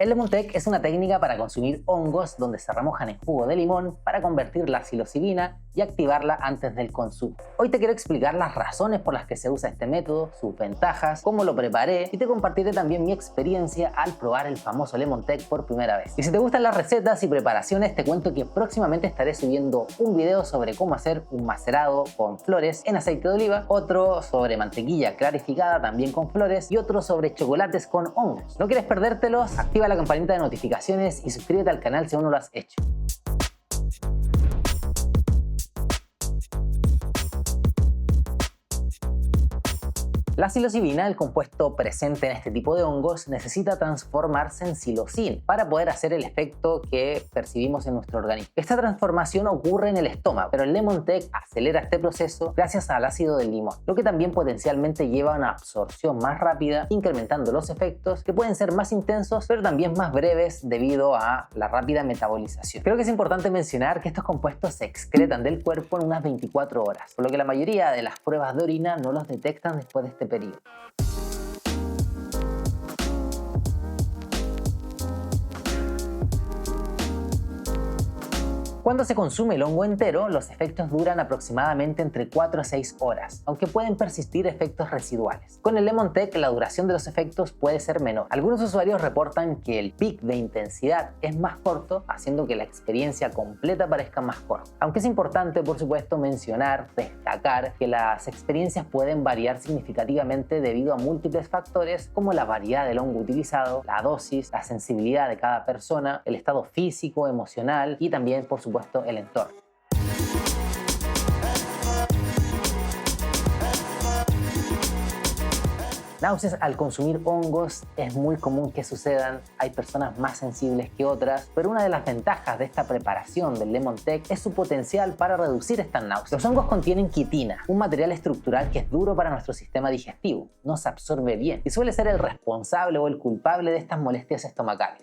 El Lemon Tek es una técnica para consumir hongos donde se remojan en jugo de limón para convertir la psilocibina y activarla antes del consumo. Hoy te quiero explicar las razones por las que se usa este método, sus ventajas, cómo lo preparé y te compartiré también mi experiencia al probar el famoso Lemon Tek por primera vez. Y si te gustan las recetas y preparaciones, te cuento que próximamente estaré subiendo un video sobre cómo hacer un macerado con flores en aceite de oliva, otro sobre mantequilla clarificada también con flores y otro sobre chocolates con hongos. ¿No quieres perdértelos? Activa la campanita de notificaciones y suscríbete al canal si aún no lo has hecho. La psilocibina, el compuesto presente en este tipo de hongos, necesita transformarse en psilocin para poder hacer el efecto que percibimos en nuestro organismo. Esta transformación ocurre en el estómago, pero el Lemon Tek acelera este proceso gracias al ácido del limón, lo que también potencialmente lleva a una absorción más rápida, incrementando los efectos que pueden ser más intensos, pero también más breves debido a la rápida metabolización. Creo que es importante mencionar que estos compuestos se excretan del cuerpo en unas 24 horas, por lo que la mayoría de las pruebas de orina no los detectan después de este periodo. Cuando se consume el hongo entero, los efectos duran aproximadamente entre 4 a 6 horas, aunque pueden persistir efectos residuales. Con el Lemon Tek, la duración de los efectos puede ser menor. Algunos usuarios reportan que el pic de intensidad es más corto, haciendo que la experiencia completa parezca más corta. Aunque es importante, por supuesto, destacar que las experiencias pueden variar significativamente debido a múltiples factores como la variedad del hongo utilizado, la dosis, la sensibilidad de cada persona, el estado físico, emocional y también, por supuesto, el entorno. Náuseas al consumir hongos es muy común que sucedan, hay personas más sensibles que otras, pero una de las ventajas de esta preparación del Lemon Tek es su potencial para reducir estas náuseas. Los hongos contienen quitina, un material estructural que es duro para nuestro sistema digestivo, no se absorbe bien y suele ser el responsable o el culpable de estas molestias estomacales.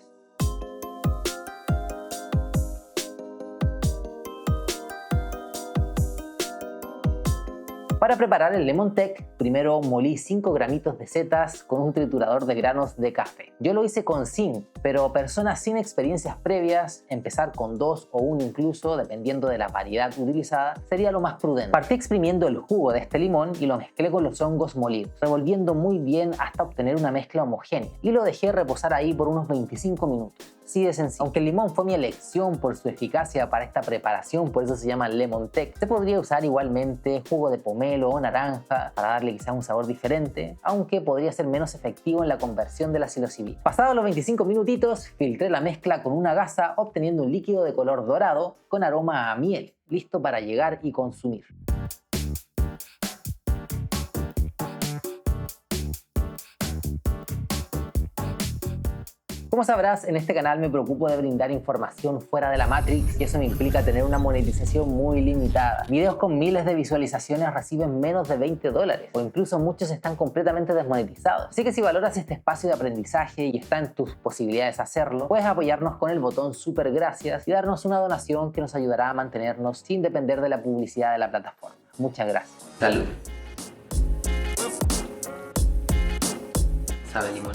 Para preparar el Lemon Tek, primero molí 5 gramitos de setas con un triturador de granos de café. Yo lo hice con zinc, pero personas sin experiencias previas, empezar con 2 o 1 incluso, dependiendo de la variedad utilizada, sería lo más prudente. Partí exprimiendo el jugo de este limón y lo mezclé con los hongos molidos, revolviendo muy bien hasta obtener una mezcla homogénea, y lo dejé reposar ahí por unos 25 minutos. Así de sencillo. Aunque el limón fue mi elección por su eficacia para esta preparación, por eso se llama Lemon Tek, se podría usar igualmente jugo de pomelo o naranja para darle quizá un sabor diferente, aunque podría ser menos efectivo en la conversión de la psilocibina. Pasados los 25 minutitos, filtré la mezcla con una gasa, obteniendo un líquido de color dorado con aroma a miel, listo para llegar y consumir. Como sabrás, en este canal me preocupo de brindar información fuera de la Matrix y eso me implica tener una monetización muy limitada. Videos con miles de visualizaciones reciben menos de $20 o incluso muchos están completamente desmonetizados. Así que si valoras este espacio de aprendizaje y está en tus posibilidades hacerlo, puedes apoyarnos con el botón super gracias y darnos una donación que nos ayudará a mantenernos sin depender de la publicidad de la plataforma. Muchas gracias. Salud. Sabe limón.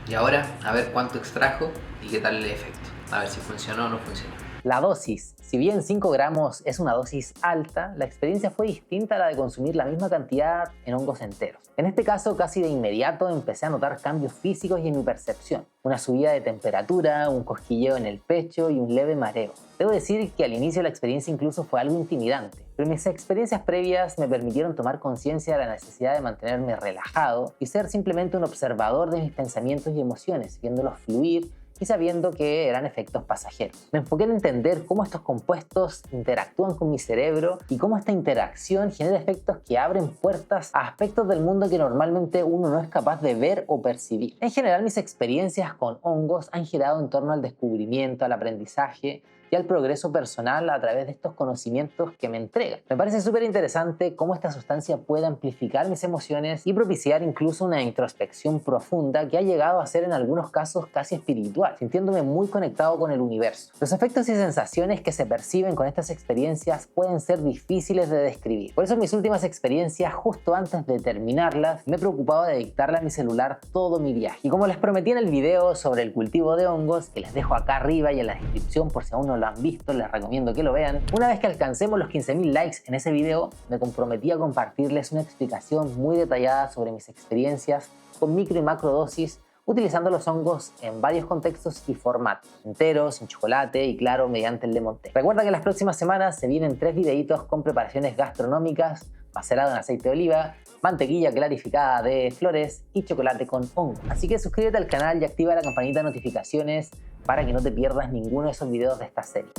Y ahora, a ver cuánto extrajo y qué tal el efecto. A ver si funcionó o no funcionó. La dosis. Si bien 5 gramos es una dosis alta, la experiencia fue distinta a la de consumir la misma cantidad en hongos enteros. En este caso, casi de inmediato empecé a notar cambios físicos y en mi percepción. Una subida de temperatura, un cosquilleo en el pecho y un leve mareo. Debo decir que al inicio la experiencia incluso fue algo intimidante, pero mis experiencias previas me permitieron tomar conciencia de la necesidad de mantenerme relajado y ser simplemente un observador de mis pensamientos y emociones, viéndolos fluir y sabiendo que eran efectos pasajeros. Me enfoqué en entender cómo estos compuestos interactúan con mi cerebro y cómo esta interacción genera efectos que abren puertas a aspectos del mundo que normalmente uno no es capaz de ver o percibir. En general, mis experiencias con hongos han girado en torno al descubrimiento, al aprendizaje y al progreso personal a través de estos conocimientos que me entregan. Me parece súper interesante cómo esta sustancia puede amplificar mis emociones y propiciar incluso una introspección profunda que ha llegado a ser en algunos casos casi espiritual, sintiéndome muy conectado con el universo. Los efectos y sensaciones que se perciben con estas experiencias pueden ser difíciles de describir. Por eso en mis últimas experiencias, justo antes de terminarlas, me he preocupado de dictarle a mi celular todo mi viaje. Y como les prometí en el video sobre el cultivo de hongos, que les dejo acá arriba y en la descripción por si aún no lo han visto, les recomiendo que lo vean, una vez que alcancemos los 15.000 likes en ese video, me comprometí a compartirles una explicación muy detallada sobre mis experiencias con micro y macro dosis utilizando los hongos en varios contextos y formatos, enteros, en chocolate y claro, mediante el lemon tea. Recuerda que las próximas semanas se vienen 3 videitos con preparaciones gastronómicas, macerado en aceite de oliva, mantequilla clarificada de flores y chocolate con hongo. Así que suscríbete al canal y activa la campanita de notificaciones para que no te pierdas ninguno de esos videos de esta serie.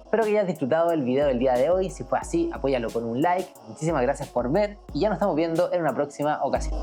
Espero que hayas disfrutado del video del día de hoy. Si fue así, apóyalo con un like. Muchísimas gracias por ver y ya nos estamos viendo en una próxima ocasión.